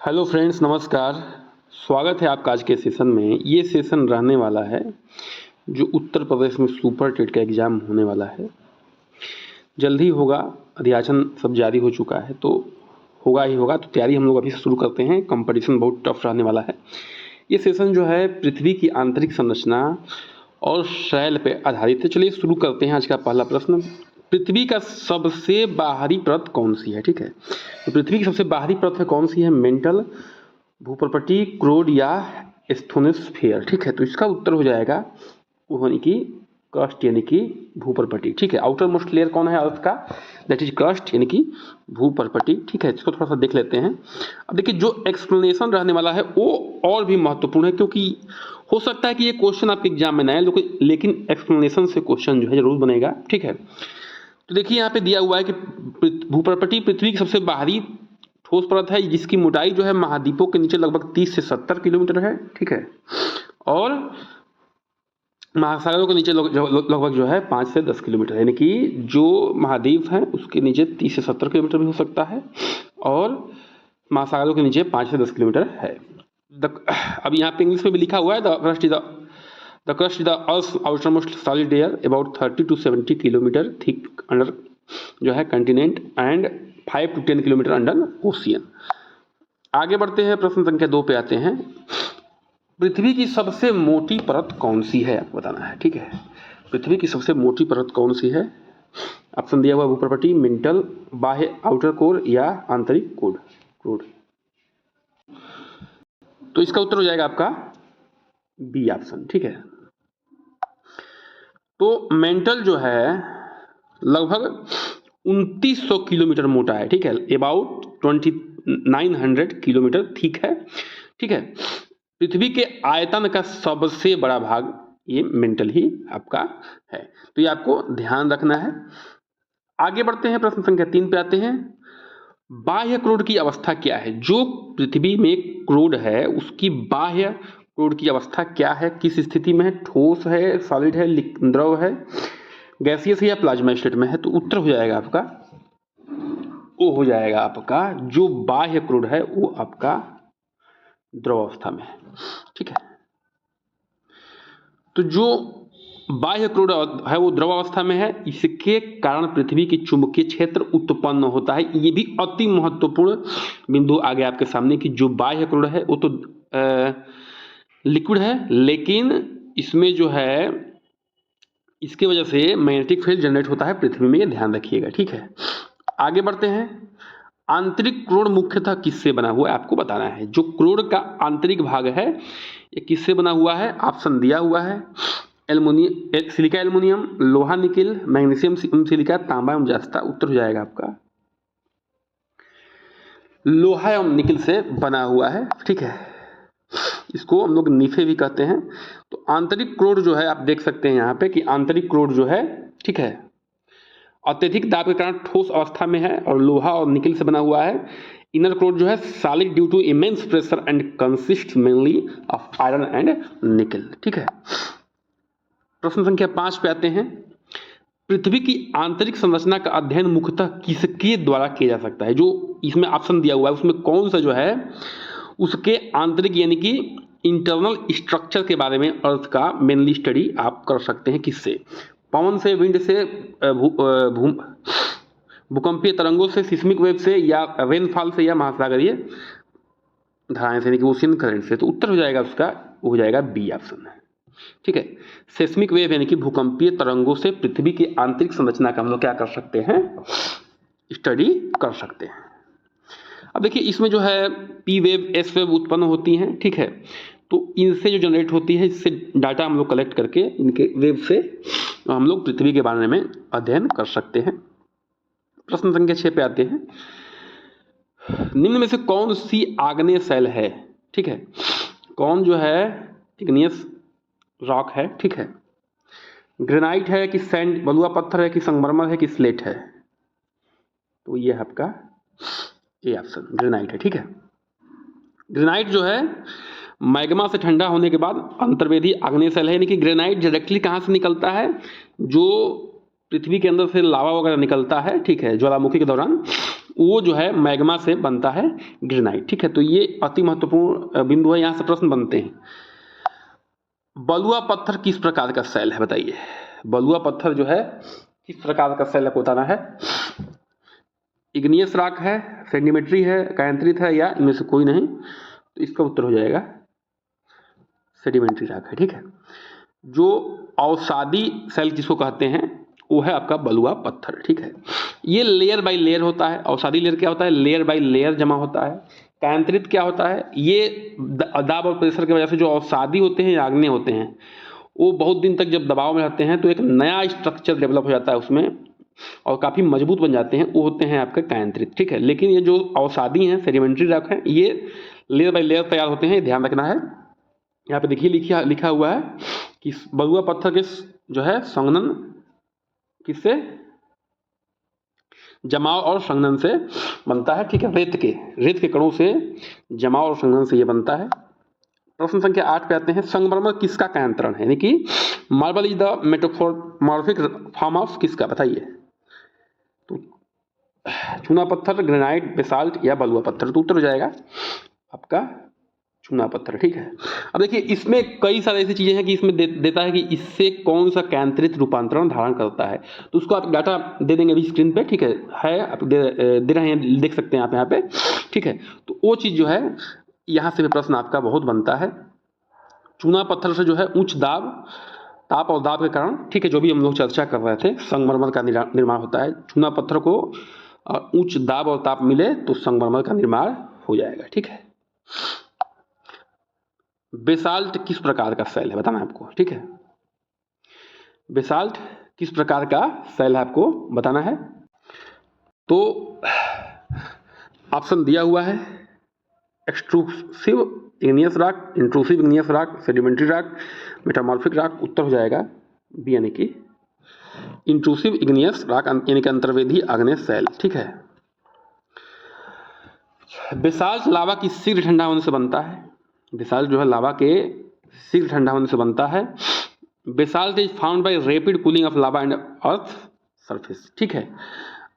Hello friends, नमस्कार। स्वागत है आपका आज के सेशन में। ये सेशन रहने वाला है जो उत्तर प्रदेश में सुपर टेट का एग्ज़ाम होने वाला है। जल्द ही होगा, अधियाचन सब जारी हो चुका है तो होगा ही होगा। तो तैयारी हम लोग अभी से शुरू करते हैं। कंपटीशन बहुत टफ रहने वाला है। ये सेशन जो है पृथ्वी की आंतरिक संरचना और शैल पे आधारित है। चलिए शुरू करते हैं। आज का पहला प्रश्न, पृथ्वी का सबसे बाहरी परत कौन सी है? ठीक है, तो पृथ्वी की सबसे बाहरी परत है कौन सी है? मेंटल, भूपर्पटी, क्रोड या एस्थोनोस्फेयर। ठीक है, तो इसका उत्तर हो जाएगा वो यानी कि क्रस्ट यानी कि भूपर्पटी। ठीक है, आउटर मोस्ट लेयर कौन है अर्थ का? दैट इज क्रस्ट यानी कि भूपर्पटी। ठीक है, इसको थोड़ा सा देख लेते हैं। अब देखिए, जो एक्सप्लेनेशन रहने वाला है वो और भी महत्वपूर्ण है, क्योंकि हो सकता है कि ये क्वेश्चन आपके एग्जाम में ना आए, लेकिन एक्सप्लेनेशन से क्वेश्चन जो है जरूर बनेगा। ठीक है, तो देखिए यहाँ पे दिया हुआ है कि भूपर्पटी पृथ्वी की सबसे बाहरी ठोस परत है, जिसकी मोटाई जो है महाद्वीपों के नीचे लगभग 30 से 70 किलोमीटर है। ठीक है, और महासागरों के नीचे लगभग जो है 5 से 10 किलोमीटर, यानी कि जो महाद्वीप है उसके नीचे 30 से 70 किलोमीटर भी हो सकता है और महासागरों के नीचे 5 से 10 किलोमीटर है। अब यहाँ पे इंग्लिश में भी लिखा हुआ है, The crust is the Earth's outermost solid layer, about 30 to 70 kilometre thick under जो है continent and 5 to 10 kilometre under ocean. आगे बढ़ते हैं, प्रश्न संख्या 2 पे आते हैं। पृथ्वी की सबसे मोटी परत कौन सी है आपको बताना है। ठीक है, पृथ्वी की सबसे मोटी परत कौन सी है? ऑप्शन दिया हुआ भूपर्पटी, मेंटल, बाह्य आउटर कोर या आंतरिक क्रोड। तो इसका उत्तर हो जाएगा आपका बी ऑप्शन। ठीक है, तो मेंटल जो है लगभग 2900 किलोमीटर मोटा है। ठीक है, अबाउट 2900 किलोमीटर थिक है। ठीक है, पृथ्वी के आयतन का सबसे बड़ा भाग ये मेंटल ही आपका है, तो ये आपको ध्यान रखना है। आगे बढ़ते हैं, प्रश्न संख्या 3 पे आते हैं। बाह्य क्रोड की अवस्था क्या है? जो पृथ्वी में क्रोड है उसकी बाह्य क्रोड की अवस्था क्या है? किस स्थिति में है? ठोस है, सॉलिड है, द्रव है, गैसियस है या प्लाज्मा स्टेट में है? तो उत्तर हो जाएगा आपका, वो हो जाएगा आपका जो बाह्य क्रोड है वो आपका द्रव अवस्था में है। ठीक है, तो जो बाह्य क्रोड है वो द्रव अवस्था में है, इसके कारण पृथ्वी की चुंबकीय क्षेत्र उत्पन्न होता है। ये भी अति महत्वपूर्ण बिंदु आ गया आपके सामने कि जो बाह्य क्रोड है वो तो लिक्विड है, लेकिन इसमें जो है इसके वजह से मैग्नेटिक फील्ड जनरेट होता है पृथ्वी में, ये ध्यान रखिएगा। ठीक है, आगे बढ़ते हैं। आंतरिक क्रोड मुख्यतः किससे बना हुआ है आपको बताना है। जो क्रोड का आंतरिक भाग है ये किससे बना हुआ है? ऑप्शन दिया हुआ है एल्युमिनियम, सिलिका एल्युमिनियम, लोहा निकिल, मैग्नीशियम सिलिका, तांबा एवं जस्ता। उत्तर हो जाएगा आपका लोहा एवं निकिल से बना हुआ है। ठीक है, इसको हम लोग निफे भी कहते हैं। तो आंतरिक क्रोड जो है आप देख सकते हैं यहाँ पे कि आंतरिक क्रोड जो है, ठीक है, अत्यधिक दाब के कारण ठोस अवस्था में है और लोहा और निकिल से बना हुआ है। इनर क्रोड जो है solid due to immense pressure and consist mainly of iron and nickel. ठीक है, प्रश्न संख्या 5 पे आते हैं। पृथ्वी की आंतरिक संरचना का अध्ययन मुख्यतः किसके द्वारा किया जा सकता है? जो इसमें ऑप्शन दिया हुआ है उसमें कौन सा जो है उसके आंतरिक यानी कि इंटरनल स्ट्रक्चर के बारे में अर्थ का मेनली स्टडी आप कर सकते हैं। किससे? पवन से, विंड से, भूकंपीय तरंगों से, सिस्मिक वेव से या रेनफॉल से या महासागरीय धाराएं से यानी कि ओशियन करंट से। तो उत्तर हो जाएगा उसका, वो हो जाएगा बी ऑप्शन है। ठीक है, सेस्मिक वेव यानी कि भूकंपीय तरंगों से पृथ्वी की आंतरिक संरचना का हम लोग क्या कर सकते हैं? स्टडी कर सकते हैं। अब देखिए इसमें जो है पी वेव, एस वेव उत्पन्न होती हैं। ठीक है, तो इनसे जो जनरेट होती है इससे डाटा हम लोग कलेक्ट करके इनके वेव से हम लोग पृथ्वी के बारे में अध्ययन कर सकते हैं। प्रश्न संख्या 6 पे आते हैं। निम्न में से कौन सी आग्नेय शैल है? ठीक है, कौन जो है इग्नियस रॉक है? ठीक है, ग्रेनाइट है कि सैंड बलुआ पत्थर है कि संगमरमर है कि स्लेट है? तो ये है आपका ए ऑप्शन, ग्रेनाइट है। ठीक है, ग्रेनाइट जो है मैग्मा से ठंडा होने के बाद अंतर्वेदी आग्नेय शैल है, यानी कि ग्रेनाइट डायरेक्टली कहाँ से निकलता है? जो पृथ्वी के अंदर से लावा वगैरह निकलता है, ठीक है, ज्वालामुखी के दौरान वो जो है मैग्मा से बनता है ग्रेनाइट। ठीक है, तो ये अति महत्वपूर्ण बिंदु है, यहाँ से प्रश्न बनते हैं। बलुआ पत्थर किस प्रकार का शैल है, बताइए। बलुआ पत्थर जो है किस प्रकार का शैल आपको बताना है। इग्नियस रॉक है, सेडिमेंट्री है, कायांतरित है, या इनमें से कोई नहीं। तो इसका उत्तर हो जाएगा सेडिमेंट्री रॉक है। ठीक है, जो अवसादी शैल जिसको कहते हैं वो है आपका बलुआ पत्थर। ठीक है, ये लेयर बाय लेयर होता है। अवसादी लेयर क्या होता है, लेयर बाय लेयर जमा होता है। कायांतरित क्या होता है, ये दाब और प्रेशर की वजह से जो अवसादी होते हैं, आग्नेय होते हैं, वो बहुत दिन तक जब दबाव में रहते हैं तो एक नया स्ट्रक्चर डेवलप हो जाता है उसमें और काफ़ी मजबूत बन जाते हैं, वो होते हैं आपके कायांतरित। ठीक है, लेकिन ये जो अवसादी हैं, सेडिमेंट्री रॉक हैं, ये लेयर बाय लेयर तैयार होते हैं, ध्यान रखना है। यहाँ पे देखिए लिखा हुआ है कि बलुआ पत्थर के जो है संघनन किससे, जमाव और संघनन से बनता है। ठीक है, रेत के कणों से जमाव और संघनन से ये बनता है। प्रश्न संख्या 8 पे आते हैं। संगमरमर किसका कायांतरण है, यानी कि marble is the metamorphic form of किसका, बताइए। तो चूना पत्थर, ग्रेनाइट, बेसाल्ट या बलुआ पत्थर। तो उत्तर हो जाएगा आपका चूना पत्थर। ठीक है, अब देखिए इसमें कई सारी ऐसी चीजें हैं कि इसमें देता है कि इससे कौन सा कायांतरित रूपांतरण धारण करता है। तो उसको आप डाटा दे देंगे अभी स्क्रीन पे। ठीक है आप दे रहे हैं, देख सकते हैं आप यहाँ पे। ठीक है, तो वो चीज जो है यहाँ से भी प्रश्न आपका बहुत बनता है। चूना पत्थर से जो है उच्च दाब, ताप और दाब के कारण, ठीक है, जो भी हम लोग चर्चा कर रहे थे, संगमरमर का निर्माण होता है। चूना पत्थर को उच्च दाब और ताप मिले तो संगमरमर का निर्माण हो जाएगा। ठीक है, बेसाल्ट किस प्रकार का शैल है, बताना है आपको। ठीक है, बेसाल्ट किस प्रकार का शैल है आपको बताना है। तो ऑप्शन दिया हुआ है, extrusive igneous rock, intrusive igneous rock, sedimentary rock, metamorphic rock. उत्तर हो जाएगा बी, यानी कि इंट्रूसिव इग्नियस रॉक, यानी कि अंतर्वेदी आग्नेय शैल। ठीक है, बेसाल्ट लावा की शीघ्र ठंडा होने से बनता है। बेसाल्ट जो है लावा के शीघ्र ठंडा होने से बनता है। Basalt is found by rapid cooling of lava and earth surface. ठीक है,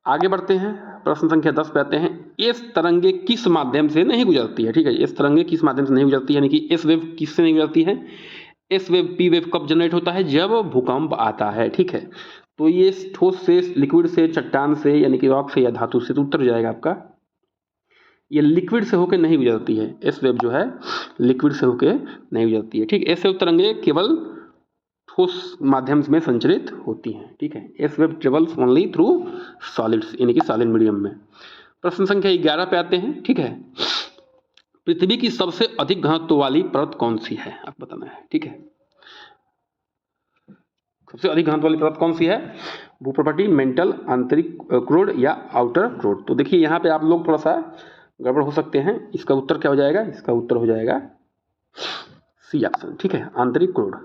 आगे बढ़ते हैं। प्रश्न संख्या 10 पे आते हैं। एस तरंगे किस माध्यम से नहीं गुजरती है। ठीक है, एस तरंगे किस माध्यम से नहीं गुजरती है, यानी कि एस वेव किससे नहीं गुजरती है। एस वेव पी वेव कब जनरेट होता है, जब भूकंप आता है। ठीक है, तो ये ठोस से, लिक्विड से, चट्टान से, यानी कि रॉक से या धातु से। तो उत्तर हो जाएगा आपका ये लिक्विड से होकर नहीं गुजरती है। एस वेव जो है लिक्विड से होकर नहीं गुजरती है। ठीक, एस वेव तरंगे केवल ठोस माध्यम में संचरित होती हैं। ठीक है, S wave travels only through solids, यानी कि सॉलिड मीडियम में। प्रश्न संख्या 11 पे आते हैं। ठीक है, पृथ्वी की सबसे अधिक घनत्व वाली परत कौन सी है, आप बताना है। ठीक है, सबसे अधिक घनत्व वाली परत कौन सी है, भूप्रपटी, मेंटल, आंतरिक क्रोड या आउटर क्रोड। तो देखिए यहाँ पे आप लोग थोड़ा सा गड़बड़ हो सकते हैं। इसका उत्तर क्या हो जाएगा, इसका उत्तर हो जाएगा सी ऑप्शन। ठीक है, आंतरिक क्रोड।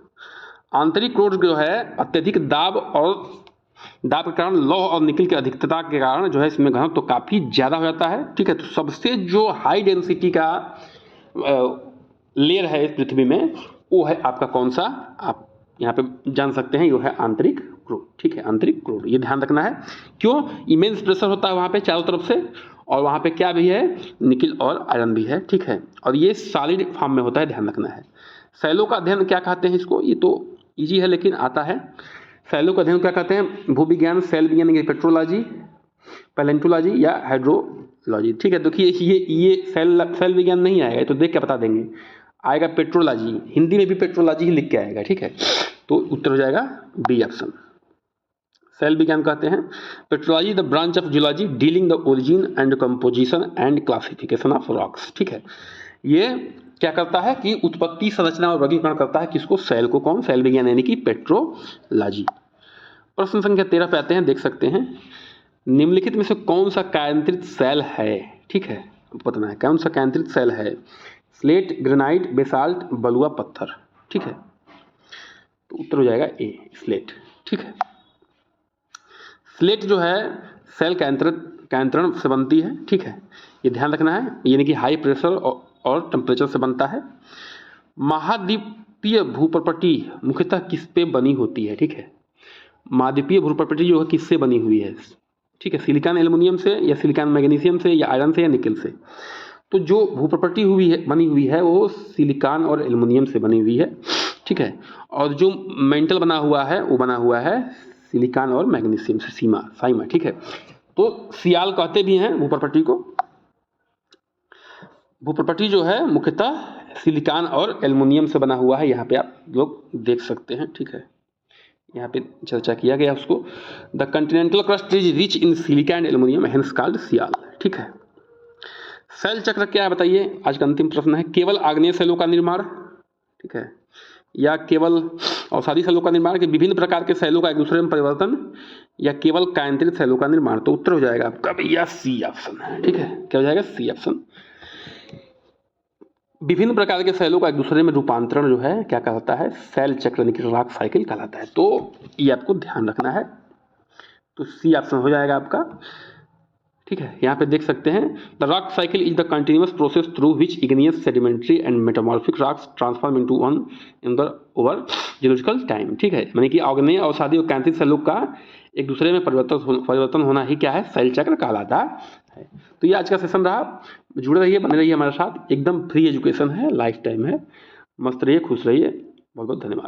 आंतरिक क्रोड जो है अत्यधिक दाब के कारण, लौह और निकल की अधिकता के कारण जो है इसमें घनत्व तो काफ़ी ज़्यादा हो जाता है। ठीक है, तो सबसे जो हाई डेंसिटी का लेयर है इस पृथ्वी में, वो है आपका कौन सा, आप यहाँ पे जान सकते हैं, वो है आंतरिक क्रोड। ठीक है, आंतरिक क्रोड, ये ध्यान रखना है। क्यों, इमेंस प्रेशर होता है वहाँ पे चारों तरफ से, और वहाँ पे क्या भी है, निकल और आयरन भी है। ठीक है, और ये सॉलिड फॉर्म में होता है, ध्यान रखना है। शैलों का अध्ययन क्या कहते हैं इसको, ये तो इजी है लेकिन आता है। शैलों का अध्ययन क्या कहते हैं, भूविज्ञान, शैल विज्ञान, पेट्रोलॉजी, पैलेंटोलॉजी या हाइड्रोलॉजी। ठीक है, देखिए ये शैल विज्ञान नहीं आएगा, तो देख के बता देंगे, आएगा पेट्रोलॉजी, हिंदी में भी पेट्रोलॉजी ही लिख के आएगा। ठीक है, तो उत्तर हो जाएगा बी ऑप्शन। शैल विज्ञान कहते हैं petrology the branch of geology dealing the origin and composition and classification of rocks. ठीक है, ये क्या करता है कि उत्पत्ति, संरचना और वर्गीकरण करता है किसको, शैल को। कौन, शैल विज्ञान, यानी कि पेट्रोलॉजी। प्रश्न संख्या 13 पे आते हैं, देख सकते हैं। निम्नलिखित में से कौन सा कायांतरित शैल है। ठीक है, बताना है कौन सा कायांतरित शैल है, स्लेट, ग्रेनाइट, बेसाल्ट, बलुआ पत्थर। ठीक है, तो उत्तर हो जाएगा ए, स्लेट। ठीक है, स्लेट जो है शैल कायांतरण से बनती है। ठीक है, ये ध्यान रखना है, यानी कि हाई प्रेशर और टेम्परेचर से बनता है। महाद्वीपीय भूप्रपटी मुख्यतः किस पे बनी होती है। ठीक है, महाद्वीपीय भूप्रपटी जो है किससे बनी हुई है, ठीक है, सिलिकॉन एल्युमिनियम से या सिलिकॉन मैग्नीशियम से या आयरन से या निकल से। तो जो भू प्रॉपर्टी बनी हुई है वो सिलिकॉन और एल्युमिनियम से बनी हुई है, ठीक है। और जो मेंटल बना हुआ है वो बना हुआ है सिलिकॉन और मैग्नीशियम से, साइमा, ठीक है। तो सियाल कहते भी हैं भू प्रॉपर्टी को। भू प्रॉपर्टी जो है मुख्यतः सिलिकॉन और एल्युमिनियम से बना हुआ है, यहाँ पे आप लोग देख सकते हैं, ठीक है। यहाँ पे चर्चा किया गया उसको। The continental crust is rich in silicon and aluminium hence called sial, ठीक है। सेल चक्र क्या है बताइए, आज का अंतिम प्रश्न है। केवल आग्नेय सेलों का निर्माण, ठीक है, या केवल अवसादी सेलों का निर्माण, के विभिन्न प्रकार के सेलों का एक दूसरे में परिवर्तन, या केवल कायांतरित सेलों का निर्माण। तो उत्तर हो जाएगा आपका भैया सी ऑप्शन है, ठीक है। क्या हो जाएगा, सी ऑप्शन। विभिन्न प्रकार के सेलों का एक दूसरे में रूपांतरण जो है क्या कहलाता है, सेल चक्र यानी कि रॉक साइकिल कहलाता है। तो ये आपको ध्यान रखना है। तो सी ऑप्शन हो जाएगा आपका, ठीक है। यहाँ पे देख सकते हैं, the rock cycle is the continuous process through which igneous sedimentary and metamorphic rocks transform into one in the over geological time, ठीक है। यानी कि आग्नेय अवसादी और कायांतरित सेलों का एक दूसरे में परिवर्तन होना ही क्या है, सेल चक्र कहलाता है। तो ये आज का सेशन रहा। जुड़े रहिए, बने रहिए हमारे साथ। एकदम फ्री एजुकेशन है, लाइफ टाइम है। मस्त रहिए, खुश रहिए। बहुत बहुत धन्यवाद।